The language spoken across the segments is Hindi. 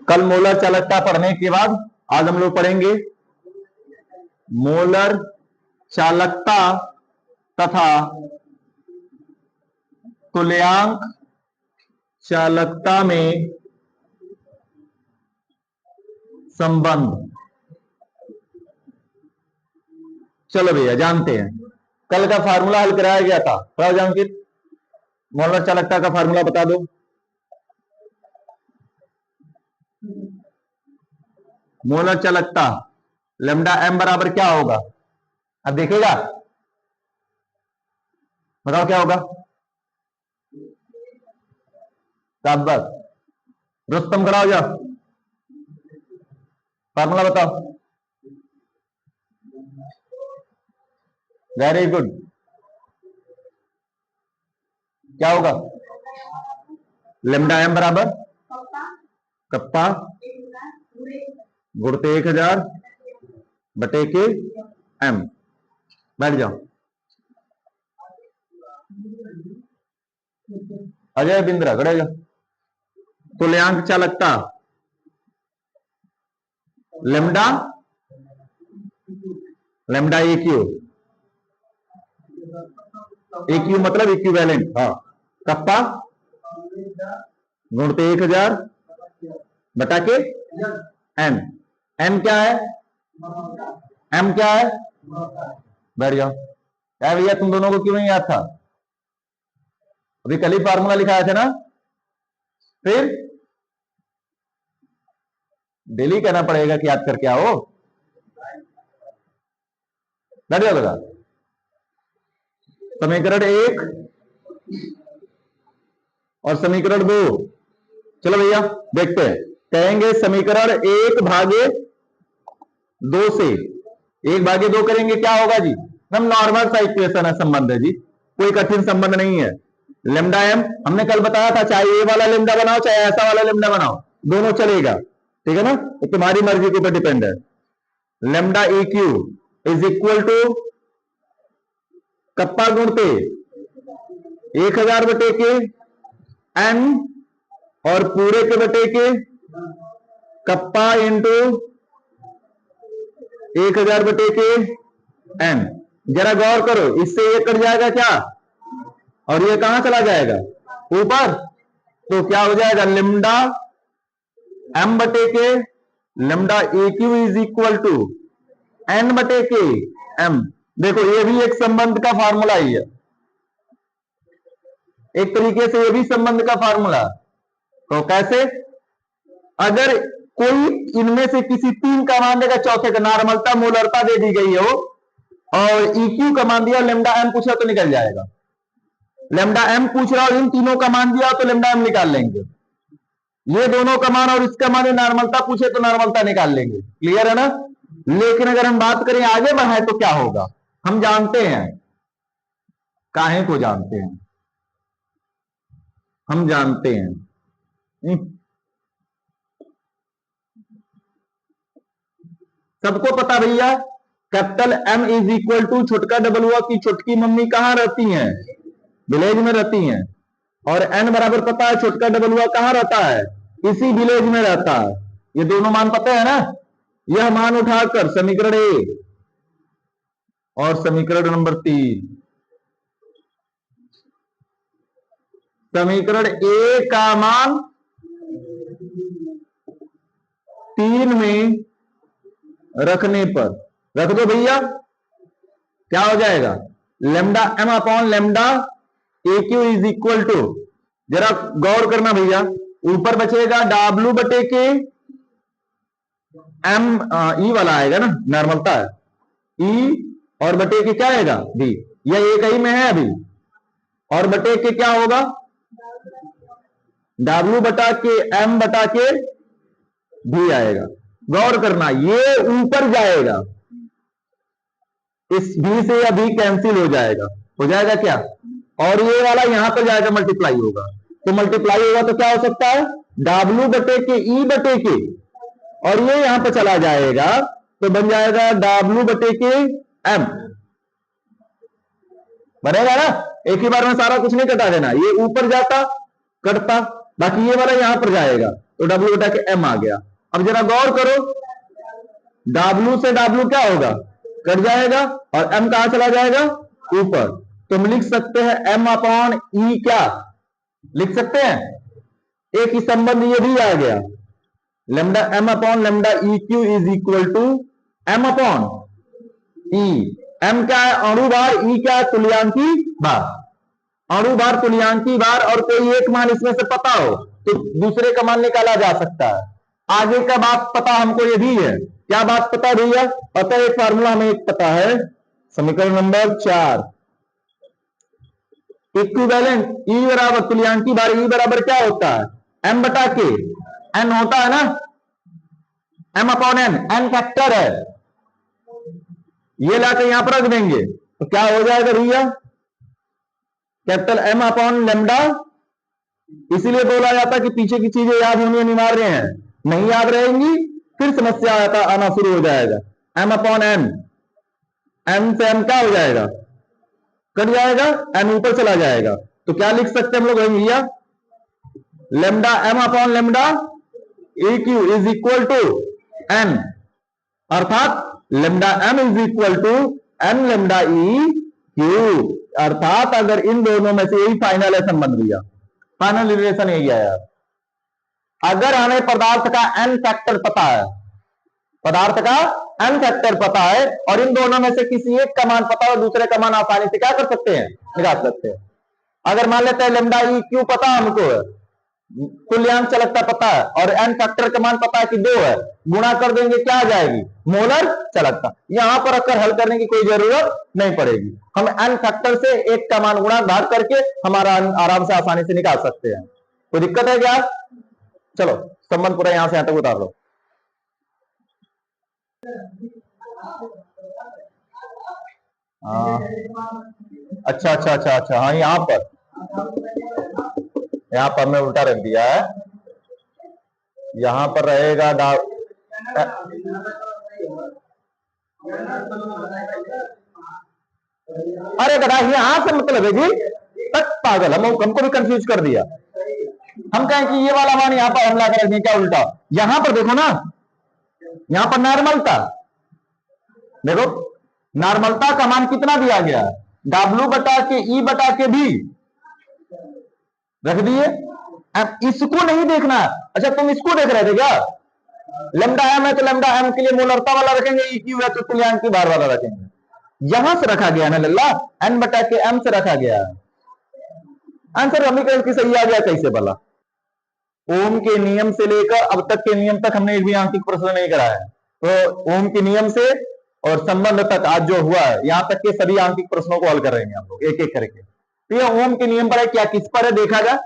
कल मोलर चालकता पढ़ने के बाद आज हम लोग पढ़ेंगे मोलर चालकता तथा तुल्यांक चालकता में संबंध। चलो भैया जानते हैं। कल का फार्मूला हल कराया गया था, बताओ अंकित, मोलर चालकता का फार्मूला बता दो। मोलर चालकता लेमडा एम बराबर क्या होगा? अब देखेगा, बताओ क्या होगा। बस रुस्तम खड़ा हो जाओ, फार्मूला बताओ। वेरी गुड, क्या होगा? लेमडा एम बराबर कप्पा गुणते 1000 बटे के एम। बैठ जाओ। अजय बिंद्रा खड़े जाओ। तुल्यांक चालकता लेमडा लेमडा EQ मतलब इक्विवेलेंट। हाँ, कप्पा गुणते 1000 बटा के एम। एम क्या है? एम क्या है? बैठ जाओ। क्या भैया तुम दोनों को क्यों नहीं याद था? अभी कल ही फार्मूला लिखाया था ना, फिर डेली कहना पड़ेगा कि याद करके आओ। बैठ जाओ बेटा। समीकरण 1 और समीकरण 2, चलो भैया देखते हैं। कहेंगे समीकरण 1 भागे 2 से 1 भागे 2 करेंगे, क्या होगा जी? हम नॉर्मल सा इक्वेशन है, संबंध है जी, कोई कठिन संबंध नहीं है। लेमडा एम हमने कल बताया था, चाहे ये वाला लेमडा बनाओ चाहे ऐसा वाला लेमडा बनाओ, दोनों चलेगा, ठीक है ना? तो तुम्हारी मर्जी के ऊपर डिपेंड है। Lambda EQ is equal to kappa गुणते 1000 बटे के एन और पूरे के बटे के कप्पा इंटू 1000 बटे के एन। जरा गौर करो, इससे ये कट जाएगा क्या, और ये कहां चला जाएगा? ऊपर। तो क्या हो जाएगा? लेमडा एम बटे के lambda EQ is equal to N बटे के एम। देखो ये भी एक संबंध का फार्मूला ही है, एक तरीके से ये भी संबंध का फार्मूला। तो कैसे? अगर कोई इनमें से किसी 3 का मान देगा, चौथे का नॉर्मलता मोलरता दे दी गई हो और EQ का मान दिया, लेमडा एम पूछा तो निकल जाएगा। लेमडा एम पूछ रहा हो, इन तीनों का मान दिया तो लेमडा एम निकाल लेंगे। ये दोनों का मान और इसका मान नॉर्मलता पूछे तो नॉर्मलता निकाल लेंगे। क्लियर है ना? लेकिन अगर हम बात करें आगे बढ़ाए तो क्या होगा? हम जानते हैं, काहे को जानते हैं, हम जानते हैं, सबको पता भैया, capital M is equal to छोटका डबल हुआ की छोटकी मम्मी कहां रहती हैं? विलेज में रहती हैं। और N बराबर पता है छोटका डबल हुआ कहां रहता है? इसी विलेज में रहता है। ये दोनों मान पता है ना? यह मान उठाकर समीकरण 1 और समीकरण नंबर 3, समीकरण 1 का मान 3 में रखने पर, रख दो भैया, क्या हो जाएगा? Lambda M upon lambda EQ is equal to, जरा गौर करना भैया, ऊपर बचेगा W बटे के एम, ई वाला आएगा ना, नॉर्मलता है, ई और बटे के क्या आएगा? B। यह एक ही में है अभी, और बटे के क्या होगा? W बटा के M बटा के B आएगा। गौर करना, ये ऊपर जाएगा, इस B से या B कैंसिल हो जाएगा, हो जाएगा क्या? और ये वाला यहां पर जाएगा, मल्टीप्लाई होगा, तो मल्टीप्लाई होगा तो क्या हो सकता है? W बटे के E बटे के, और ये यहां पर चला जाएगा तो बन जाएगा W बटे के M। बनेगा ना? एक ही बार में सारा कुछ नहीं कटा देना, ये ऊपर जाता कटता, बाकी ये वाला यहां पर जाएगा, तो W बटा के M आ गया। अब जरा गौर करो, W से W क्या होगा, कट जाएगा, और M कहां चला जाएगा, ऊपर। तो हम लिख सकते हैं M अपॉन E, क्या लिख सकते हैं, एक ही संबंध ये भी आ गया, lambda M upon lambda E Q is equal to M upon E। M क्या है, अणु भार, E क्या है, तुल्यांकी भार। अणु भार, तुल्यांकी भार, और कोई एक मान इसमें से पता हो तो दूसरे का मान निकाला जा सकता है। आगे का बात पता हमको ये भी है, क्या बात पता भैया, अतः एक फार्मूला हमें एक पता है, समीकरण नंबर 4, इक्विवेलेंट E बराबर तुल्यांकी भार, E बराबर क्या होता है, M बटा के N होता है ना, M अपॉन N फैक्टर है, ये लाकर यहां पर रख देंगे तो क्या हो जाएगा भैया, कैपिटल M अपॉन लेमडा। इसीलिए बोला जाता कि पीछे की चीजें याद होनी अनिवार्य हैं, नहीं याद रहेंगी फिर समस्या आना शुरू हो जाएगा। M अपॉन N, M से M क्या हो जाएगा, कट जाएगा, N ऊपर चला जाएगा, तो क्या लिख सकते हैं हम लोग भैया, lambda M upon lambda E Q is equal to N, अर्थात lambda M is equal to N lambda E Q. अर्थात अगर इन दोनों में से यही फाइनल है संबंध भैया, फाइनल रिलेशन यही है। अगर हमें पदार्थ का n फैक्टर पता है, पदार्थ का n फैक्टर पता है, और इन दोनों में से किसी एक का मान पता है, दूसरे का मान आसानी से क्या कर सकते हैं, निकाल सकते हैं। अगर मान लेते हैं लेमडा ई क्यू पता हमको है, तुल्यांक चालकता पता है, और n फैक्टर का मान पता है कि 2 है, गुणा कर देंगे क्या आ जाएगी, मोलर चालकता। यहां पर अक्सर हल करने की कोई जरूरत नहीं पड़ेगी, हम n फैक्टर से एक का मान गुणा भाग करके हमारा आराम से आसानी से निकाल सकते हैं। कोई दिक्कत है क्या, चलो संबंध पूरा यहां से यहां तक उतार लो। अच्छा अच्छा अच्छा अच्छा, हाँ यहां पर हमने उल्टा रख दिया है, यहां पर रहेगा अरे गधा, यहां से मतलब है जी, तक पागल, हमको भी कंफ्यूज कर दिया। हम कहें कि ये वाला मान यहां पर हमला कर क्या उल्टा, यहां पर देखो ना, यहां पर नॉर्मलता देखो, नॉर्मलता का मान कितना दिया गया है, W बटा के E बटा के भी रख दिए। अब इसको नहीं देखना, अच्छा तुम इसको देख रहे थे क्या, लेमडा M है तो लेमडा M के लिए मोलरता वाला रखेंगे, E क्यू है तो तुल्यांकी भार वाला रखेंगे। यहां से रखा गया ना लल्ला, N बटा के M से रखा गया है। आंसर समीकरण की सही आ गया कैसे भला, ओम के नियम से लेकर अब तक के नियम तक हमने एक भी आंकिक प्रश्न नहीं कराया है, तो ओम के नियम से और संबंध तक आज जो हुआ है, यहां तक के सभी आंकिक प्रश्नों को हल करेंगे हम लोग एक एक करके। तो ये ओम के नियम पर है, क्या किस पर है देखा जाए,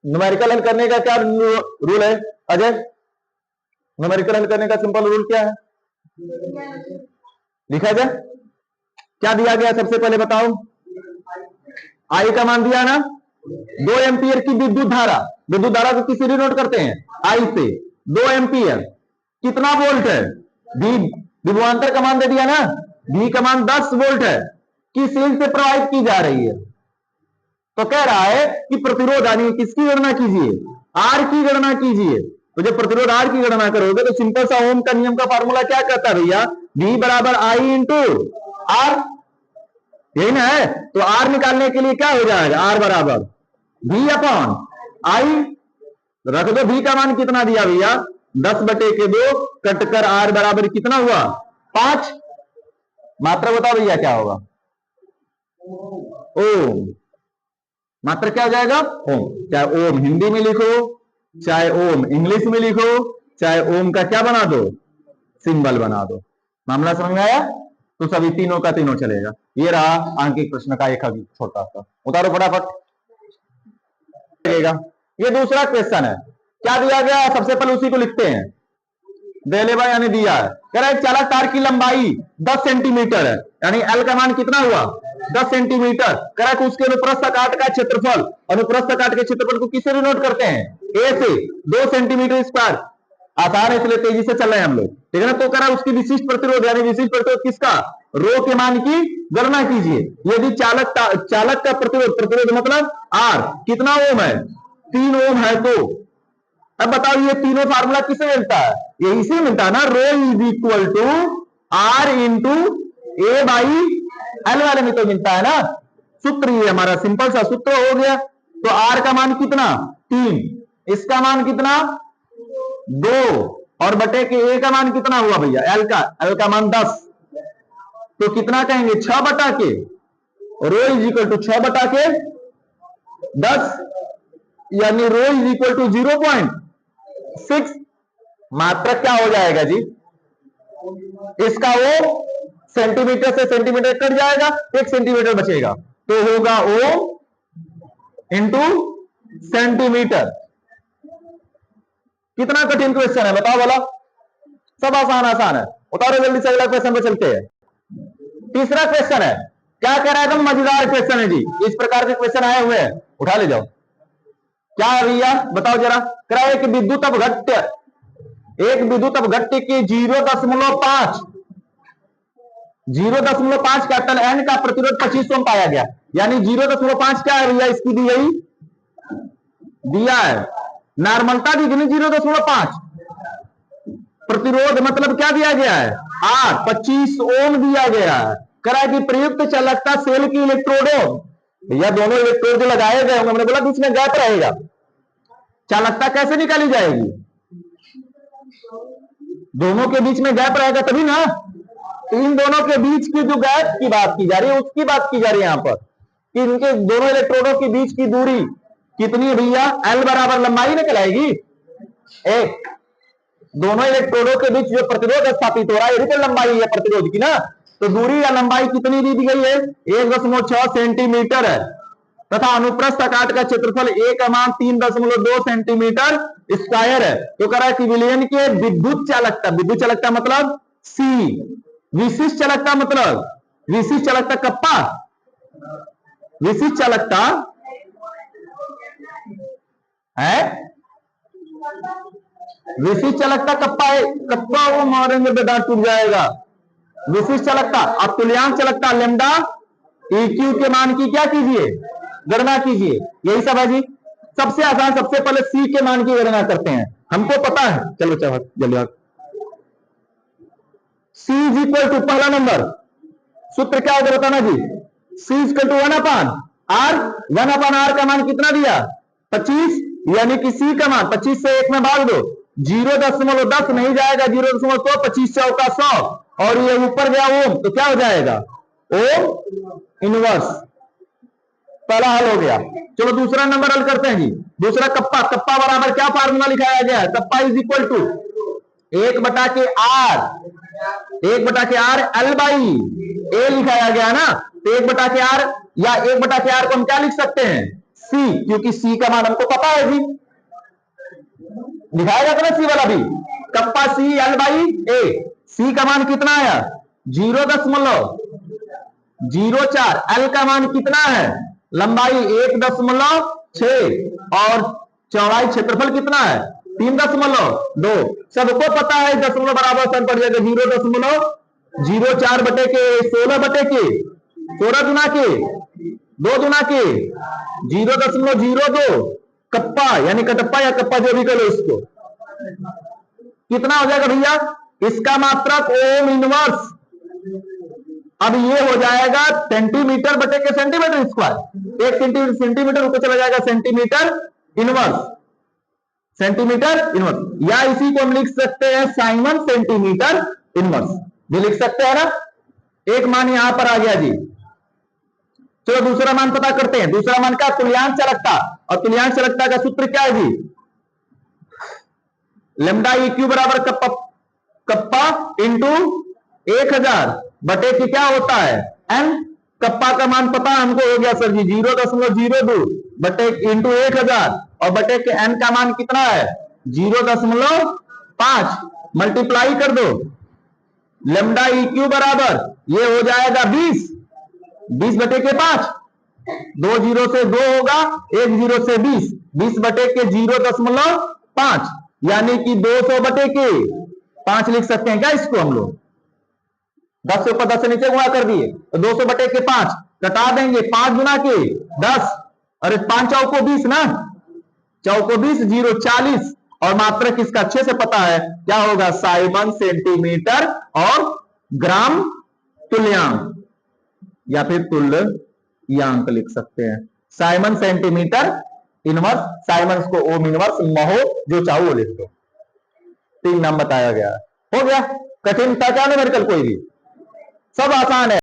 न्यूमेरिकल हल करने का क्या रूल है अजय, न्यूमेरिकल हल करने का सिंपल रूल क्या है, लिखा जाए, क्या दिया गया सबसे पहले बताओ, आई का मान दिया ना, 2 एम्पियर की विद्युत धारा को किसी नोट करते हैं, आई से 2 एम्पियर कितना वोल्ट है, विभवांतर का मान दे दिया ना, V का मान 10 वोल्ट है, किस इंच से प्रवाहित की जा रही है, तो कह रहा है कि प्रतिरोध यानी किसकी गणना कीजिए, R की गणना कीजिए। तो जब प्रतिरोध R की गणना करोगे तो सिंपल सा ओम का नियम का फार्मूला क्या कहता है भैया, V बराबर I इंटू R, यही ना है, तो R निकालने के लिए क्या हो जाएगा, R बराबर V अपॉन I, रख दो V का मान कितना दिया भैया, 10 बटे के 2 कटकर R बराबर कितना हुआ, 5, मात्रा बताओ भैया क्या होगा, ओम, मात्रा क्या हो जाएगा, ओम। चाहे ओम हिंदी में लिखो, चाहे ओम इंग्लिश में लिखो, चाहे ओम का क्या बना दो, सिंबल बना दो, मामला समझ में आया, तो सभी तीनों का तीनों चलेगा। ये रहा आंकिक प्रश्न का एक छोटा सा, उतारो फटाफट। ये दूसरा क्वेश्चन है, क्या दिया गया है सबसे पहले उसी को लिखते हैं, देलेबा यानी दिया है, कह रहा है चालक तार की लंबाई 10 सेंटीमीटर है, यानी L का मान कितना हुआ, 10 सेंटीमीटर, कह रहा है कि उसके अनुप्रस्थ काट का क्षेत्रफल, अनुप्रस्थ काट के क्षेत्रफल को किससे डिनोट करते हैं, A से, 2 सेंटीमीटर स्क्वायर, आसान है इसलिए तेजी से चल रहे हैं हम लोग, ठीक है ना। तो कह रहा है उसकी विशिष्ट प्रतिरोध यानी विशिष्ट प्रतिरोध किसका, रो के मान की गणना कीजिए। यदि चालक का प्रतिरोध मतलब R कितना ओम है, 3 ओम है, तो अब बताओ ये तीनों फार्मूला किसे मिलता है? यही से मिलता है ना, rho is equal to R into A by L वाले में तो मिलता है ना। सूत्र ये हमारा सिंपल सा सूत्र हो गया। तो आर का मान कितना 3, इसका मान कितना 2, और बटे के ए का मान कितना हुआ भैया, एल का मान 10। तो कितना कहेंगे 6 बटा के रो इज इक्वल टू 6 बटा के 10, यानी रो इज इक्वल टू 0.6। मात्रक क्या हो जाएगा जी, इसका वो सेंटीमीटर से सेंटीमीटर कट जाएगा, 1 सेंटीमीटर बचेगा, तो होगा ओ इंटू सेंटीमीटर। कितना कठिन क्वेश्चन है बताओ बोला, सब आसान आसान है। उतारो जल्दी से अगला क्वेश्चन पे चलते हैं। तीसरा क्वेश्चन है, क्या कह रहा है, एकदम मजेदार क्वेश्चन है जी, इस प्रकार के क्वेश्चन आए हुए हैं, उठा ले जाओ। क्या है भैया बताओ जरा, कह रहा है कि विद्युत अपघट्य, एक विद्युत अपघट्य की 0.5 कैपिटल एन का प्रतिरोध 25 ओम पाया गया, यानी 0.5 क्या है भैया, इसकी दी गई दिया है, नॉर्मलता दी गई 0.5, प्रतिरोध मतलब क्या दिया गया है आर 25 ओम दिया गया है। करा कि प्रयुक्त चालकता सेल की इलेक्ट्रोडों, भैया दोनों इलेक्ट्रोड जो लगाए गए होंगे, हमने बोला बीच में गैप रहेगा, चालकता कैसे निकाली जाएगी, दोनों के बीच में गैप रहेगा तभी ना। इन दोनों के बीच की जो गैप की बात की जा रही है उसकी बात की जा रही है यहां पर, कि इनके दोनों इलेक्ट्रोडों के बीच की दूरी कितनी है भैया, एल बराबर लंबाई निकल आएगी एक, दोनों इलेक्ट्रोडों के बीच जो प्रतिरोध स्थापित हो रहा है यदि तो लंबाई है प्रतिरोध की ना, तो दूरी या लंबाई कितनी दी गई है 1.6 सेंटीमीटर है, तथा अनुप्रस्थ आकार का क्षेत्रफल ए का मान 3.2 सेंटीमीटर स्क्वायर है। तो कह रहा है कि विलयन के विद्युत चालकता मतलब सी, विशिष्ट चालकता मतलब विशिष्ट चालकता कप्पा, विशिष्ट चालकता है, विशिष्ट चालकता कप्पा है, कप्पा वो मारेंगे तो दांत टूट जाएगा। विशिष्ट चालकता, अब तुल्यांक चालकता लेमडा EQ के मान की क्या कीजिए गणना कीजिए, यही सब है जी। सबसे आसान, सबसे पहले C के मान की गणना करते हैं, हमको पता है, चलो जल्दी। C इज इक्वल टू, पहला नंबर सूत्र क्या होगा बताना जी, C is equal to 1/R, 1/R का मान कितना दिया 25, यानी कि C का मान 25 से 1 में भाग दो, 0.10 नहीं जाएगा, 0.100, 25 चौका 100, और ये ऊपर गया ओम, तो क्या हो जाएगा ओम इनवर्स। पहला हल हो गया। चलो दूसरा नंबर हल करते हैं जी। दूसरा कप्पा, कप्पा बराबर क्या फार्मूला लिखाया गया है, kappa is equal to 1/R, 1/R L by A लिखाया गया ना, तो 1/R या 1/R को हम क्या लिख सकते हैं C, क्योंकि C का मान हमको पता है जी, दिखाया जाता है C वाला भी, kappa C L by A, C का मान कितना आया 0.04, एल का मान कितना है लंबाई 1.6, और चौड़ाई क्षेत्रफल कितना है 3.2, सबको पता है दशमलव बराबर सन पड़ जाएगा 0.04 बटे के 16 बटे के 16 गुना के 2 गुना के 0.02 कप्पा, यानी कटप्पा या कप्पा जो भी करो इसको, कितना हो जाएगा भैया, इसका मात्रक ओम इनवर्स। अब ये हो जाएगा सेंटीमीटर बटे के सेंटीमीटर स्क्वायर, 1 सेंटीमीटर ऊपर चला जाएगा सेंटीमीटर इनवर्स, सेंटीमीटर इनवर्स, या इसी को हम लिख सकते हैं साइन सेंटीमीटर इनवर्स भी लिख सकते हैं ना। एक मान यहां पर आ गया जी। चलो दूसरा मान पता करते हैं। दूसरा मान का तुल्यांक चालकता, और तुल्यांक चालकता का सूत्र क्या है जी, लेमडा EQ बराबर कप्पा इंटू 1000 बटे की क्या होता है एन, कप्पा का मान पता हमको हो गया सर जी 0.02 बटे इंटू 1000, और बटे के एन का मान कितना है 0.5, मल्टीप्लाई कर दो, लेमडा EQ बराबर ये हो जाएगा 20 बटे के 5, 2 0 से 2 होगा, 1 0 से 20 बटे के 0.5, यानी कि 200 बटे के 5 लिख सकते हैं क्या इसको हम लोग, 10 से ऊपर 10 से नीचे गुणा कर दिए, तो 200 बटे के 5 कटा देंगे, 5 गुना के 10, अरे 5 चौको 20 ना, चौको 20, 0 40, और मात्रक इसका अच्छे से पता है, क्या होगा? साइमन सेंटीमीटर और ग्राम तुल्यांक, या फिर तुल्यांक लिख सकते हैं। साइमन सेंटीमीटर इनवर्स, साइमन को ओम इनवर्स, महो जो चाहो वो लिख दो। 3 नाम बताया गया। हो गया? कठिन था क्या न्यूमेरिकल कोई भी? सब आसान है।